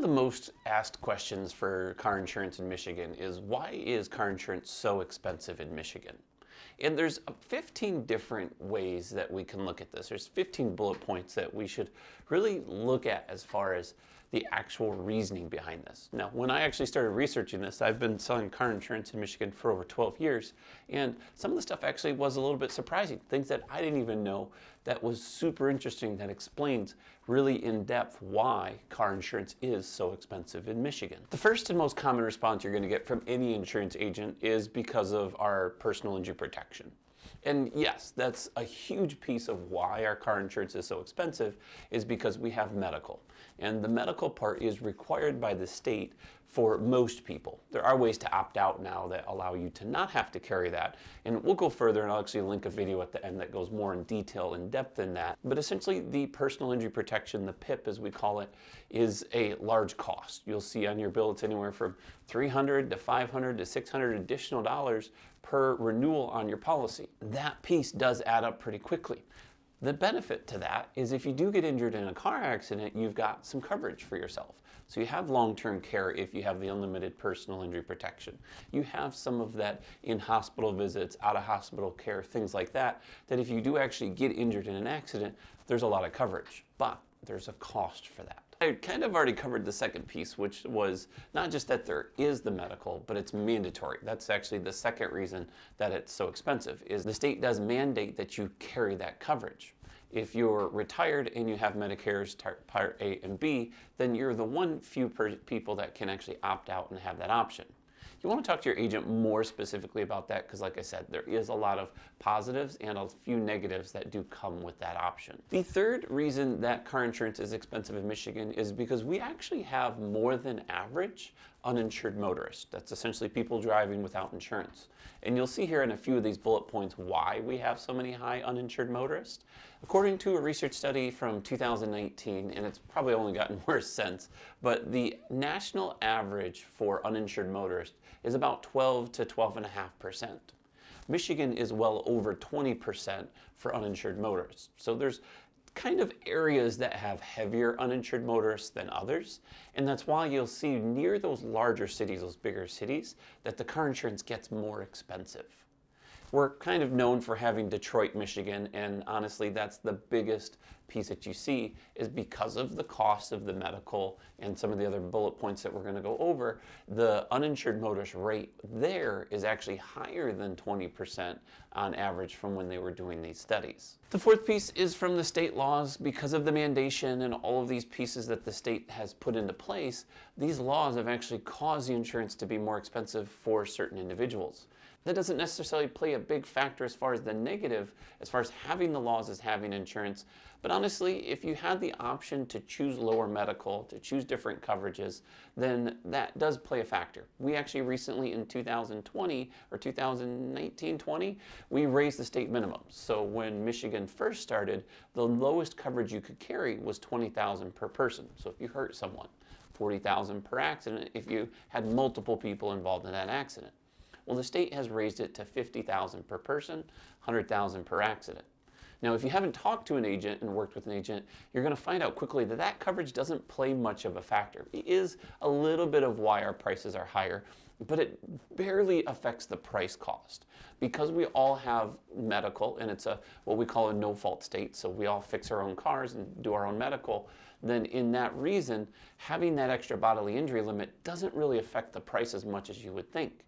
the most asked questions for car insurance in Michigan is, why is car insurance so expensive in Michigan? And there's 15 different ways that we can look at this. There's 15 bullet points that we should really look at as far as the actual reasoning behind this. Now, when I actually started researching this, I've been selling car insurance in Michigan for over 12 years, and some of the stuff actually was a little bit surprising. Things that I didn't even know that was super interesting, that explains really in depth why car insurance is so expensive in Michigan. The first and most common response you're going to get from any insurance agent is because of our personal injury protection. And yes, that's a huge piece of why our car insurance is so expensive, is because we have medical. And the medical part is required by the state for most people. There are ways to opt out now that allow you to not have to carry that. And we'll go further, and I'll actually link a video at the end that goes more in detail and depth in that. But essentially, the personal injury protection, the PIP as we call it, is a large cost. You'll see on your bill it's anywhere from $300 to $500 to $600 additional dollars per renewal on your policy. That piece does add up pretty quickly. The benefit to that is if you do get injured in a car accident, you've got some coverage for yourself. So you have long-term care if you have the unlimited personal injury protection. You have some of that in hospital visits, out-of-hospital care, things like that, that if you do actually get injured in an accident, there's a lot of coverage, but there's a cost for that. I kind of already covered the second piece, which was not just that there is the medical, but it's mandatory. That's actually the second reason that it's so expensive, is the state does mandate that you carry that coverage. If you're retired and you have Medicare's Part A and B, then you're the few people that can actually opt out and have that option. You want to talk to your agent more specifically about that because, like I said, there is a lot of positives and a few negatives that do come with that option. The third reason that car insurance is expensive in Michigan is because we actually have more than average uninsured motorists. That's essentially people driving without insurance. And you'll see here in a few of these bullet points why we have so many high uninsured motorists. According to a research study from 2019, and it's probably only gotten worse since, but the national average for uninsured motorists is about 12 to 12.5%. Michigan is well over 20% for uninsured motorists. So there's kind of areas that have heavier uninsured motorists than others, and that's why you'll see near those larger cities, those bigger cities, that the car insurance gets more expensive. We're kind of known for having Detroit, Michigan, and honestly that's the biggest piece that you see is because of the cost of the medical and some of the other bullet points that we're going to go over. The uninsured motorist rate there is actually higher than 20% on average from when they were doing these studies. The fourth piece is from the state laws. Because of the mandation and all of these pieces that the state has put into place, these laws have actually caused the insurance to be more expensive for certain individuals. That doesn't necessarily play a big factor as far as the negative, as far as having the laws as having insurance. But honestly, if you had the option to choose lower medical, to choose different coverages, then that does play a factor. We actually recently in 2020 or 2019-20, we raised the state minimum. So when Michigan first started, the lowest coverage you could carry was $20,000 per person. So if you hurt someone, $40,000 per accident if you had multiple people involved in that accident. Well, the state has raised it to $50,000 per person, $100,000 per accident. Now, if you haven't talked to an agent and worked with an agent, you're going to find out quickly that that coverage doesn't play much of a factor. It is a little bit of why our prices are higher, but it barely affects the price cost. Because we all have medical, and it's what we call a no-fault state, so we all fix our own cars and do our own medical, then in that reason, having that extra bodily injury limit doesn't really affect the price as much as you would think.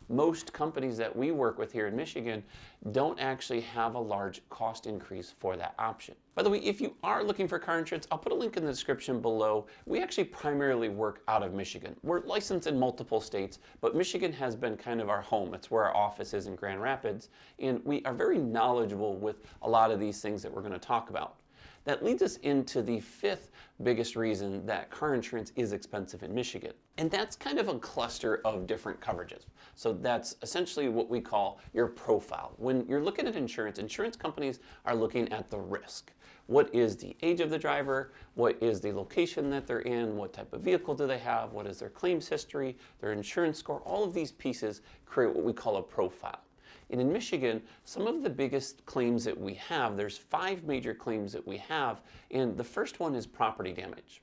Most companies that we work with here in Michigan don't actually have a large cost increase for that option. By the way, if you are looking for car insurance, I'll put a link in the description below. We actually primarily work out of Michigan. We're licensed in multiple states, but Michigan has been kind of our home. It's where our office is in Grand Rapids, and we are very knowledgeable with a lot of these things that we're going to talk about. That leads us into the fifth biggest reason that car insurance is expensive in Michigan. And that's kind of a cluster of different coverages. So that's essentially what we call your profile. When you're looking at insurance, insurance companies are looking at the risk. What is the age of the driver? What is the location that they're in? What type of vehicle do they have? What is their claims history? Their insurance score? All of these pieces create what we call a profile. And in Michigan, some of the biggest claims that we have, there's 5 major claims that we have, and the first one is property damage.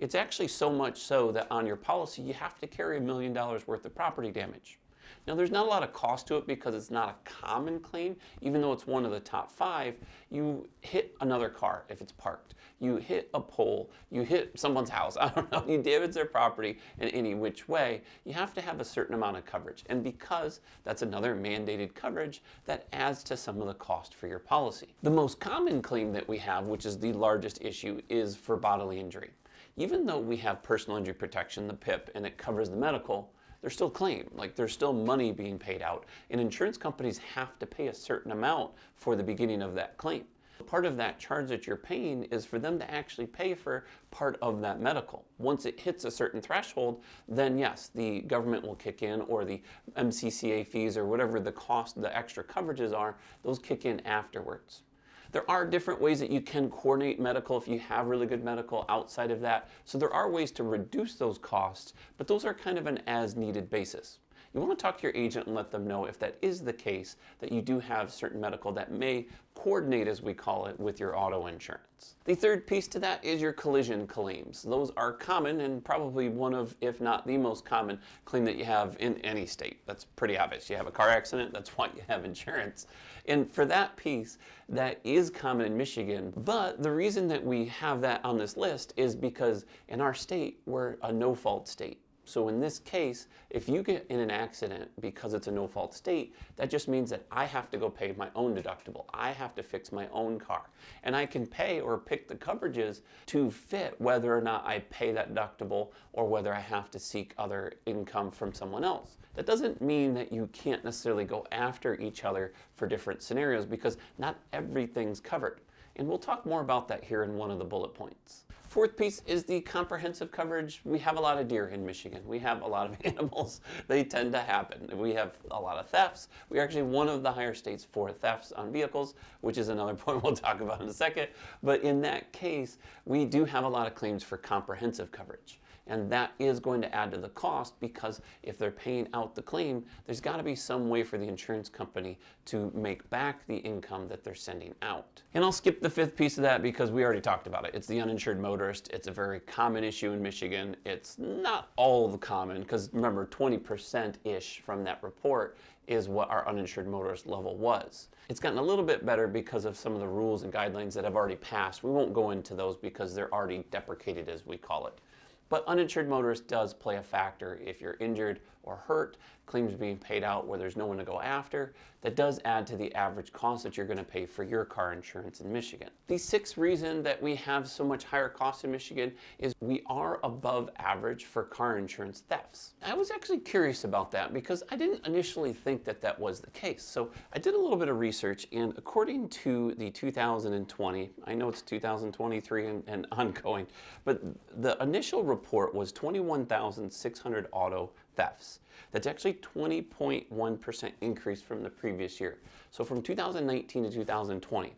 It's actually so much so that on your policy you have to carry $1 million worth of property damage. Now, there's not a lot of cost to it because it's not a common claim, even though it's one of the top 5. You hit another car if it's parked. You hit a pole. You hit someone's house. I don't know. You damage their property in any which way. You have to have a certain amount of coverage. And because that's another mandated coverage, that adds to some of the cost for your policy. The most common claim that we have, which is the largest issue, is for bodily injury. Even though we have personal injury protection, the PIP, and it covers the medical, there's still claim, like there's still money being paid out, and insurance companies have to pay a certain amount for the beginning of that claim. Part of that charge that you're paying is for them to actually pay for part of that medical. Once it hits a certain threshold, then yes, the government will kick in, or the MCCA fees or whatever the cost, the extra coverages are, those kick in afterwards. There are different ways that you can coordinate medical if you have really good medical outside of that. So there are ways to reduce those costs, but those are kind of an as-needed basis. You want to talk to your agent and let them know if that is the case, that you do have certain medical that may coordinate, as we call it, with your auto insurance. The third piece to that is your collision claims. Those are common and probably one of, if not the most common claim that you have in any state. That's pretty obvious. You have a car accident, that's why you have insurance. And for that piece, that is common in Michigan, but the reason that we have that on this list is because in our state, we're a no-fault state. So in this case, if you get in an accident because it's a no-fault state, that just means that I have to go pay my own deductible. I have to fix my own car. And I can pay or pick the coverages to fit whether or not I pay that deductible or whether I have to seek other income from someone else. That doesn't mean that you can't necessarily go after each other for different scenarios, because not everything's covered. And we'll talk more about that here in one of the bullet points. Fourth piece is the comprehensive coverage. We have a lot of deer in Michigan. We have a lot of animals. They tend to happen. We have a lot of thefts. We're actually one of the higher states for thefts on vehicles, which is another point we'll talk about in a second. But in that case, we do have a lot of claims for comprehensive coverage. And that is going to add to the cost, because if they're paying out the claim, there's got to be some way for the insurance company to make back the income that they're sending out. And I'll skip the fifth piece of that because we already talked about it. It's the uninsured motorist. It's a very common issue in Michigan. It's not all the common, because remember, 20%-ish from that report is what our uninsured motorist level was. It's gotten a little bit better because of some of the rules and guidelines that have already passed. We won't go into those because they're already deprecated, as we call it. But uninsured motorist does play a factor. If you're injured or hurt, claims being paid out where there's no one to go after, that does add to the average cost that you're going to pay for your car insurance in Michigan. The sixth reason that we have so much higher costs in Michigan is we are above average for car insurance thefts. I was actually curious about that because I didn't initially think that that was the case. So I did a little bit of research, and according to the 2020, I know it's 2023 and ongoing, but the initial report was 21,600 auto thefts. That's actually 20.1% increase from the previous year. So from 2019 to 2020.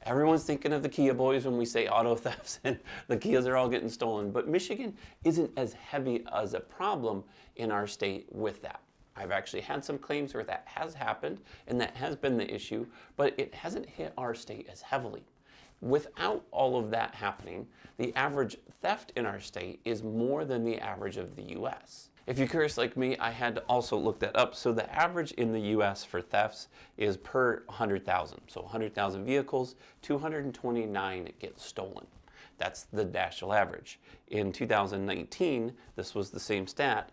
Everyone's thinking of the Kia boys when we say auto thefts, and the Kias are all getting stolen. But Michigan isn't as heavy as a problem in our state with that. I've actually had some claims where that has happened, and that has been the issue, but it hasn't hit our state as heavily. Without all of that happening, the average theft in our state is more than the average of the U.S. If you're curious like me, I had to also look that up. So the average in the U.S. for thefts is per 100,000. So 100,000 vehicles, 229 get stolen. That's the national average. In 2019, this was the same stat,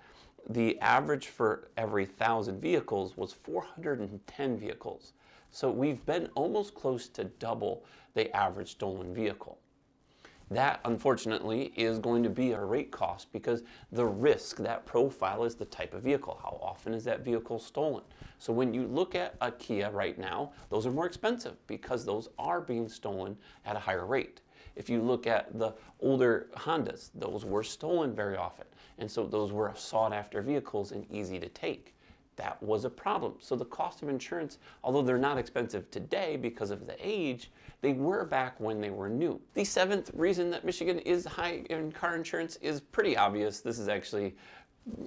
the average for every 1,000 vehicles was 410 vehicles. So we've been almost close to double the average stolen vehicle. That, unfortunately, is going to be a rate cost because the risk, that profile, is the type of vehicle. How often is that vehicle stolen? So when you look at a Kia right now, those are more expensive because those are being stolen at a higher rate. If you look at the older Hondas, those were stolen very often. And so those were sought after vehicles and easy to take. That was a problem. So the cost of insurance, although they're not expensive today because of the age, they were back when they were new. The seventh reason that Michigan is high in car insurance is pretty obvious. This is actually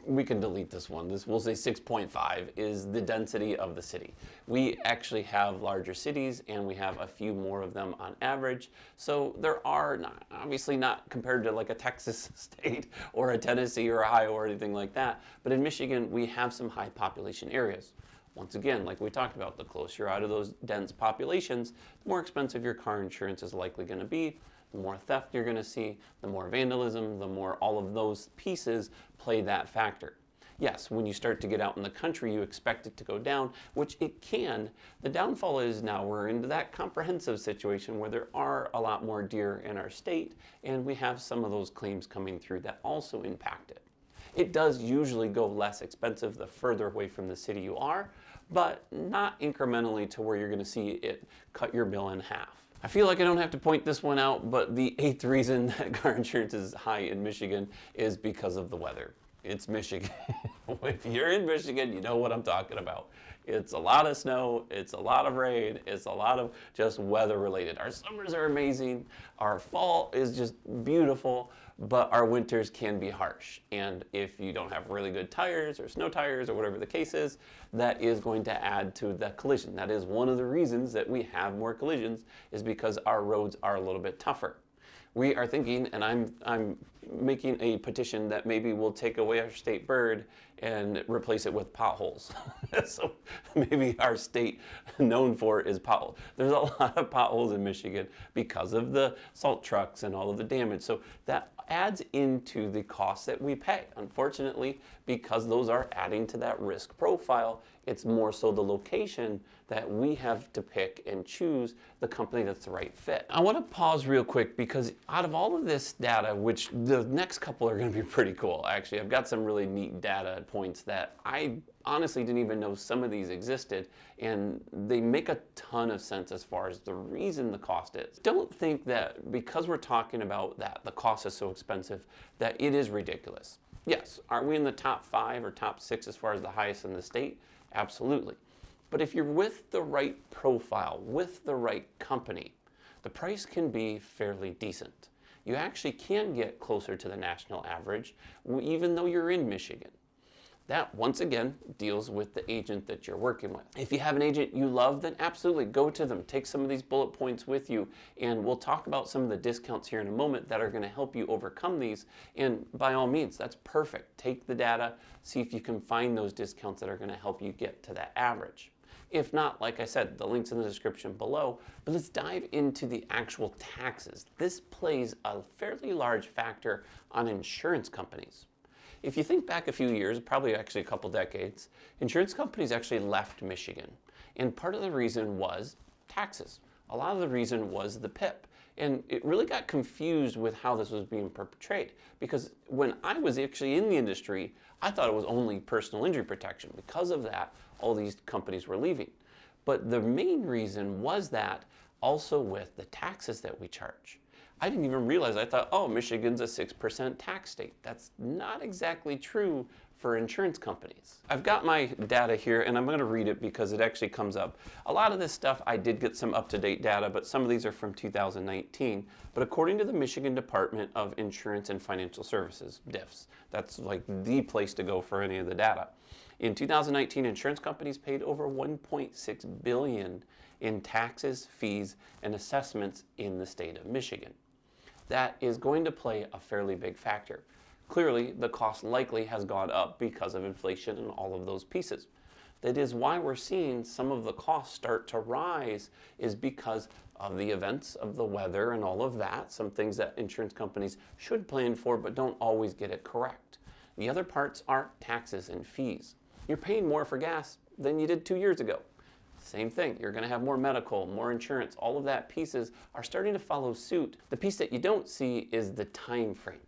we can delete this one. This, we'll say 6.5 is the density of the city. We actually have larger cities and we have a few more of them on average. So there are not, obviously not compared to like a Texas state or a Tennessee or Ohio or anything like that. But in Michigan, we have some high population areas. Once again, like we talked about, the closer you're out of those dense populations, the more expensive your car insurance is likely going to be. The more theft you're going to see, the more vandalism, the more all of those pieces play that factor. Yes, when you start to get out in the country, you expect it to go down, which it can. The downfall is now we're into that comprehensive situation where there are a lot more deer in our state, and we have some of those claims coming through that also impact it. It does usually go less expensive the further away from the city you are, but not incrementally to where you're going to see it cut your bill in half. I feel like I don't have to point this one out, but the 8th reason that car insurance is high in Michigan is because of the weather. It's Michigan. If you're in Michigan, you know what I'm talking about. It's a lot of snow, it's a lot of rain, it's a lot of just weather related. Our summers are amazing, our fall is just beautiful, but our winters can be harsh. And if you don't have really good tires or snow tires or whatever the case is, that is going to add to the collision. That is one of the reasons that we have more collisions, is because our roads are a little bit tougher. We are thinking, and I'm making a petition that maybe we'll take away our state bird and replace it with potholes. So maybe our state known for is potholes. There's a lot of potholes in Michigan because of the salt trucks and all of the damage. So that adds into the costs that we pay. Unfortunately, because those are adding to that risk profile, it's more so the location that we have to pick and choose the company that's the right fit. I want to pause real quick because out of all of this data, which the next couple are going to be pretty cool, actually, I've got some really neat data points that I honestly didn't even know some of these existed, and they make a ton of sense as far as the reason the cost is. Don't think that because we're talking about that the cost is so expensive that it is ridiculous. Yes, are we in the top 5 or top 6 as far as the highest in the state? Absolutely. But if you're with the right profile, with the right company, the price can be fairly decent. You actually can get closer to the national average, even though you're in Michigan. That, once again, deals with the agent that you're working with. If you have an agent you love, then absolutely go to them. Take some of these bullet points with you, and we'll talk about some of the discounts here in a moment that are going to help you overcome these. And by all means, that's perfect. Take the data, see if you can find those discounts that are going to help you get to that average. If not, like I said, the link's in the description below, but let's dive into the actual taxes. This plays a fairly large factor on insurance companies. If you think back a few years, probably actually a couple decades, insurance companies actually left Michigan. And part of the reason was taxes. A lot of the reason was the PIP. And it really got confused with how this was being portrayed. Because when I was actually in the industry, I thought it was only personal injury protection. Because of that, all these companies were leaving. But the main reason was that also with the taxes that we charge. I didn't even realize, I thought, oh, Michigan's a 6% tax state. That's not exactly true for insurance companies. I've got my data here and I'm going to read it because it actually comes up. A lot of this stuff, I did get some up-to-date data, but some of these are from 2019. But according to the Michigan Department of Insurance and Financial Services, DIFS, that's like the place to go for any of the data. In 2019, insurance companies paid over $1.6 billion in taxes, fees, and assessments in the state of Michigan. That is going to play a fairly big factor. Clearly, the cost likely has gone up because of inflation and all of those pieces. That is why we're seeing some of the costs start to rise, is because of the events of the weather and all of that, some things that insurance companies should plan for but don't always get it correct. The other parts are taxes and fees. You're paying more for gas than you did 2 years ago. Same thing, you're going to have more medical, more insurance, all of that pieces are starting to follow suit. The piece that you don't see is the time frame.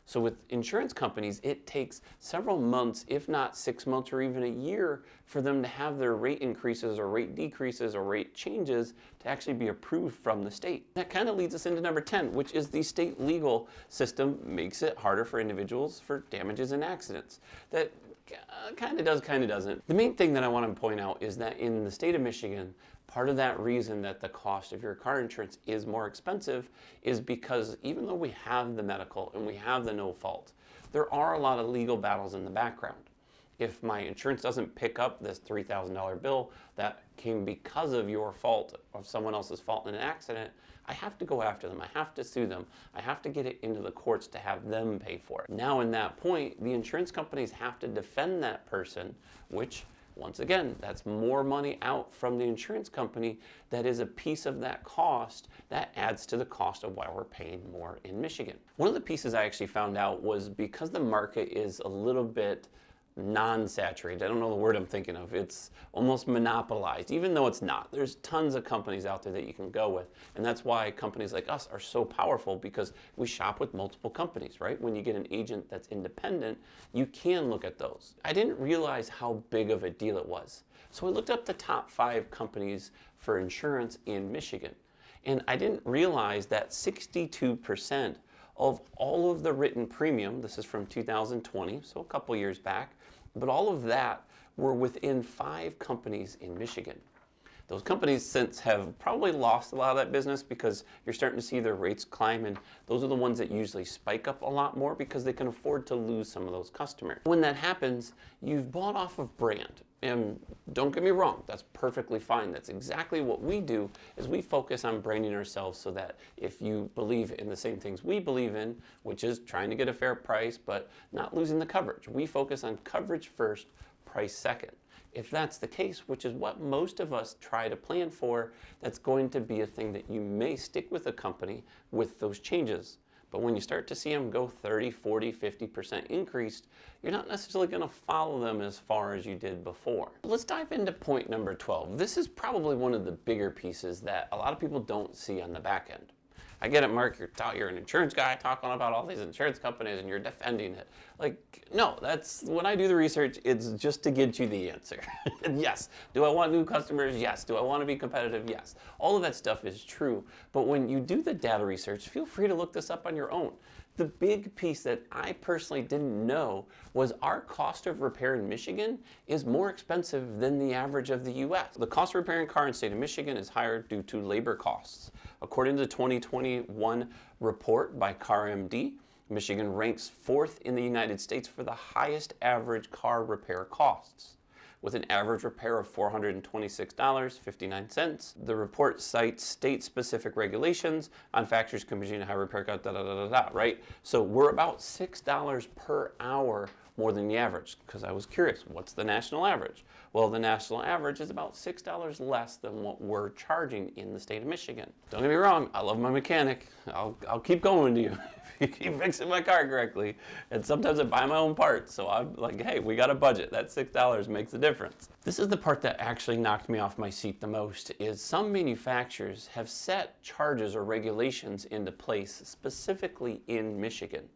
So with insurance companies, it takes several months, if not 6 months or even a year, for them to have their rate increases or rate decreases or rate changes to actually be approved from the state. That kind of leads us into number 10, which is the state legal system makes it harder for individuals for damages and accidents. That kind of does, kind of doesn't. The main thing that I want to point out is that in the state of Michigan, part of that reason that the cost of your car insurance is more expensive is because even though we have the medical and we have the no fault, there are a lot of legal battles in the background. If my insurance doesn't pick up this $3,000 bill that came because of your fault or someone else's fault in an accident, I have to go after them. I have to sue them. I have to get it into the courts to have them pay for it. Now, in that point, the insurance companies have to defend that person, which, once again, that's more money out from the insurance company. That is a piece of that cost that adds to the cost of why we're paying more in Michigan. One of the pieces I actually found out was because the market is a little bit non-saturated. I don't know the word I'm thinking of. It's almost monopolized, even though it's not. There's tons of companies out there that you can go with. And that's why companies like us are so powerful, because we shop with multiple companies, right? When you get an agent that's independent, you can look at those. I didn't realize how big of a deal it was. So I looked up the top 5 companies for insurance in Michigan. And I didn't realize that 62% of all of the written premium, this is from 2020, so a couple years back, but all of that were within 5 companies in Michigan. Those companies since have probably lost a lot of that business because you're starting to see their rates climb, and those are the ones that usually spike up a lot more because they can afford to lose some of those customers. When that happens, you've bought off of brand. And don't get me wrong, that's perfectly fine. That's exactly what we do, is we focus on branding ourselves so that if you believe in the same things we believe in, which is trying to get a fair price but not losing the coverage, we focus on coverage first, price second. If that's the case, which is what most of us try to plan for, that's going to be a thing that you may stick with a company with those changes. But when you start to see them go 30, 40, 50% increased, you're not necessarily going to follow them as far as you did before. Let's dive into point number 12. This is probably one of the bigger pieces that a lot of people don't see on the back end. I get it, Mark, you're an insurance guy talking about all these insurance companies and you're defending it. Like, no, that's, when I do the research, it's just to get you the answer. Yes. Do I want new customers? Yes. Do I want to be competitive? Yes. All of that stuff is true. But when you do the data research, feel free to look this up on your own. The big piece that I personally didn't know was our cost of repair in Michigan is more expensive than the average of the U.S. The cost of repairing a car in the state of Michigan is higher due to labor costs. According to the 2021 report by CarMD, Michigan ranks 4th in the United States for the highest average car repair costs, with an average repair of $426.59. The report cites state-specific regulations on factors contributing to high repair costs, right? So we're about $6 per hour more than the average, because I was curious, what's the national average? Well, the national average is about $6 less than what we're charging in the state of Michigan. Don't get me wrong, I love my mechanic. I'll keep going to you if you keep fixing my car correctly. And sometimes I buy my own parts, so I'm like, hey, we got a budget. That $6 makes a difference. This is the part that actually knocked me off my seat the most, is some manufacturers have set charges or regulations into place specifically in Michigan.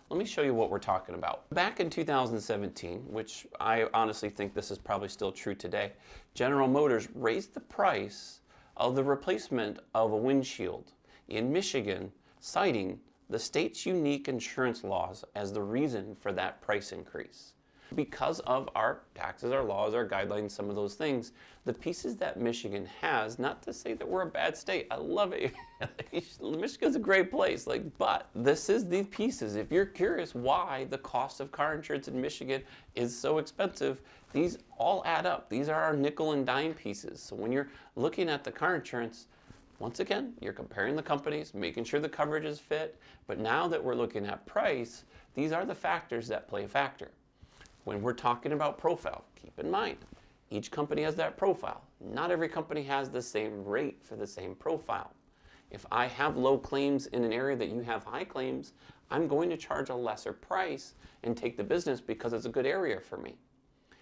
Let me show you what we're talking about. Back in 2017, which I honestly think this is probably still true today, General Motors raised the price of the replacement of a windshield in Michigan, citing the state's unique insurance laws as the reason for that price increase. Because of our taxes, our laws, our guidelines, some of those things, the pieces that Michigan has, not to say that we're a bad state, I love it. Michigan's a great place, but this is the pieces. If you're curious why the cost of car insurance in Michigan is so expensive, these all add up. These are our nickel and dime pieces. So when you're looking at the car insurance, once again, you're comparing the companies, making sure the coverage is fit, but now that we're looking at price, these are the factors that play a factor. When we're talking about profile, keep in mind, each company has that profile. Not every company has the same rate for the same profile. If I have low claims in an area that you have high claims, I'm going to charge a lesser price and take the business because it's a good area for me.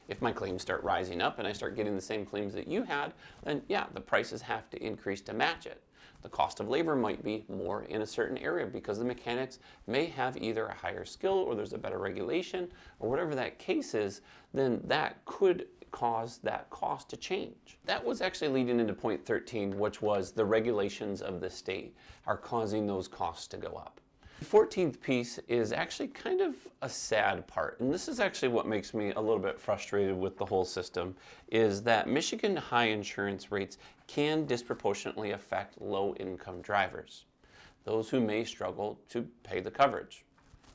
If my claims start rising up and I start getting the same claims that you had, then yeah, the prices have to increase to match it. The cost of labor might be more in a certain area because the mechanics may have either a higher skill or there's a better regulation or whatever that case is, then that could cause that cost to change. That was actually leading into point 13, which was the regulations of the state are causing those costs to go up. The 14th piece is actually kind of a sad part, and this is actually what makes me a little bit frustrated with the whole system, is that Michigan high insurance rates can disproportionately affect low-income drivers, those who may struggle to pay the coverage.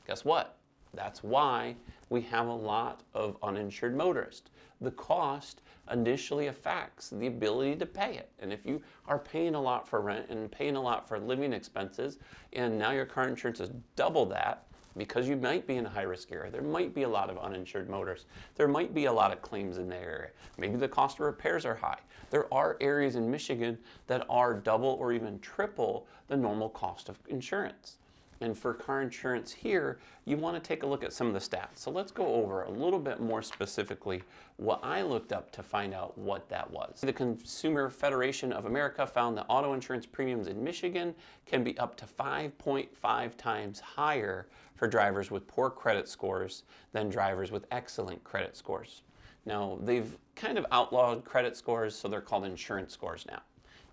Guess what? That's why we have a lot of uninsured motorists. The cost initially affects the ability to pay it. And if you are paying a lot for rent and paying a lot for living expenses, and now your car insurance is double that, because you might be in a high-risk area, there might be a lot of uninsured motorists, there might be a lot of claims in the area, maybe the cost of repairs are high. There are areas in Michigan that are double or even triple the normal cost of insurance. And for car insurance here, you want to take a look at some of the stats. So let's go over a little bit more specifically what I looked up to find out what that was. The Consumer Federation of America found that auto insurance premiums in Michigan can be up to 5.5 times higher for drivers with poor credit scores than drivers with excellent credit scores. Now, they've kind of outlawed credit scores, so they're called insurance scores now.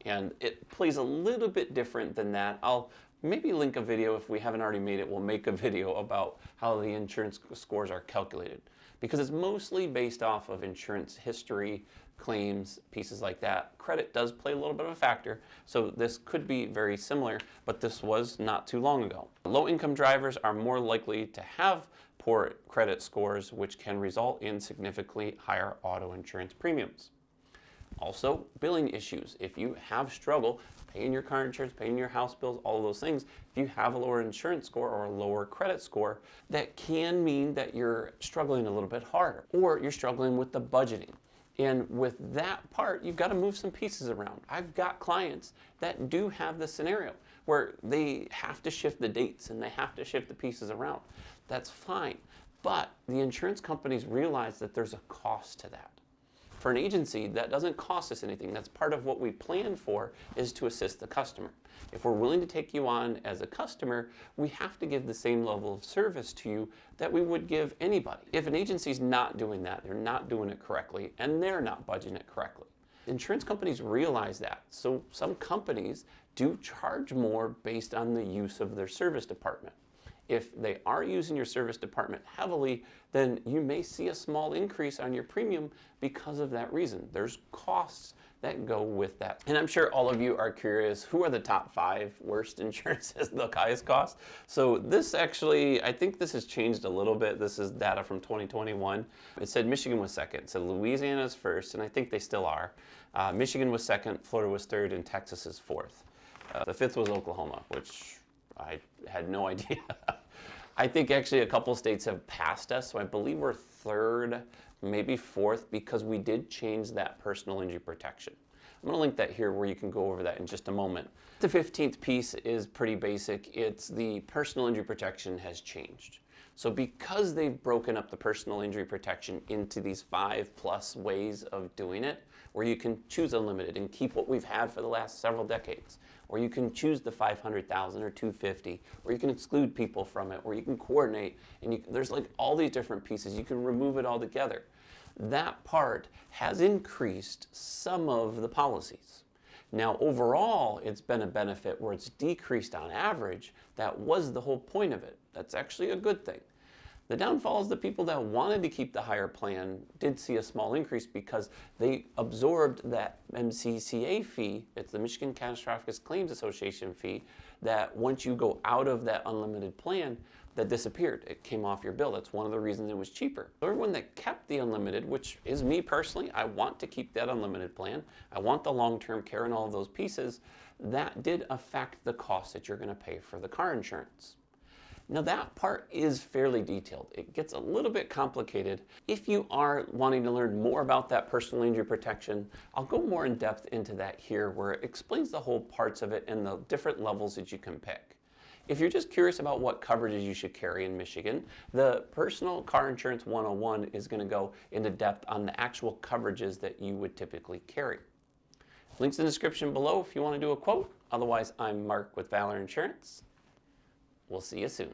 And it plays a little bit different than that. I'll maybe link a video. If we haven't already made it, we'll make a video about how the insurance scores are calculated, because it's mostly based off of insurance history, claims, pieces like that. Credit does play a little bit of a factor, so this could be very similar, but this was not too long ago. Low-income drivers are more likely to have poor credit scores, which can result in significantly higher auto insurance premiums. Also, billing issues. If you have struggle paying your car insurance, paying your house bills, all of those things, if you have a lower insurance score or a lower credit score, that can mean that you're struggling a little bit harder, or you're struggling with the budgeting. And with that part, you've got to move some pieces around. I've got clients that do have this scenario where they have to shift the dates and they have to shift the pieces around. That's fine. But the insurance companies realize that there's a cost to that. For an agency, that doesn't cost us anything. That's part of what we plan for, is to assist the customer. If we're willing to take you on as a customer, we have to give the same level of service to you that we would give anybody. If an agency's not doing that, they're not doing it correctly, and they're not budgeting it correctly. Insurance companies realize that, so some companies do charge more based on the use of their service department. If they are using your service department heavily, then you may see a small increase on your premium because of that reason. There's costs that go with that. And I'm sure all of you are curious, who are the top 5 worst insurances, the highest cost? So this actually, I think this has changed a little bit. This is data from 2021. It said Michigan was second, so Louisiana's first, and I think they still are. Michigan was second, Florida was third, and Texas is fourth. The 5th was Oklahoma, which I had no idea. I think actually a couple states have passed us, so I believe we're 3rd, maybe 4th, because we did change that personal injury protection. I'm going to link that here where you can go over that in just a moment. The 15th piece is pretty basic. It's the personal injury protection has changed. So because they've broken up the personal injury protection into these 5+ ways of doing it, where you can choose unlimited and keep what we've had for the last several decades, or you can choose the 500,000 or 250, or you can exclude people from it, or you can coordinate, and there's like all these different pieces. You can remove it all together. That part has increased some of the policies. Now overall, it's been a benefit where it's decreased on average. That was the whole point of it. That's actually a good thing. The downfall is the people that wanted to keep the higher plan did see a small increase because they absorbed that MCCA fee. It's the Michigan Catastrophic Claims Association fee that once you go out of that unlimited plan, that disappeared. It came off your bill. That's one of the reasons it was cheaper. So everyone that kept the unlimited, which is me personally, I want to keep that unlimited plan. I want the long-term care and all of those pieces. That did affect the cost that you're going to pay for the car insurance. Now that part is fairly detailed. It gets a little bit complicated. If you are wanting to learn more about that personal injury protection, I'll go more in depth into that here where it explains the whole parts of it and the different levels that you can pick. If you're just curious about what coverages you should carry in Michigan, the Personal Car Insurance 101 is going to go into depth on the actual coverages that you would typically carry. Links in the description below if you want to do a quote. Otherwise, I'm Mark with Valor Insurance. We'll see you soon.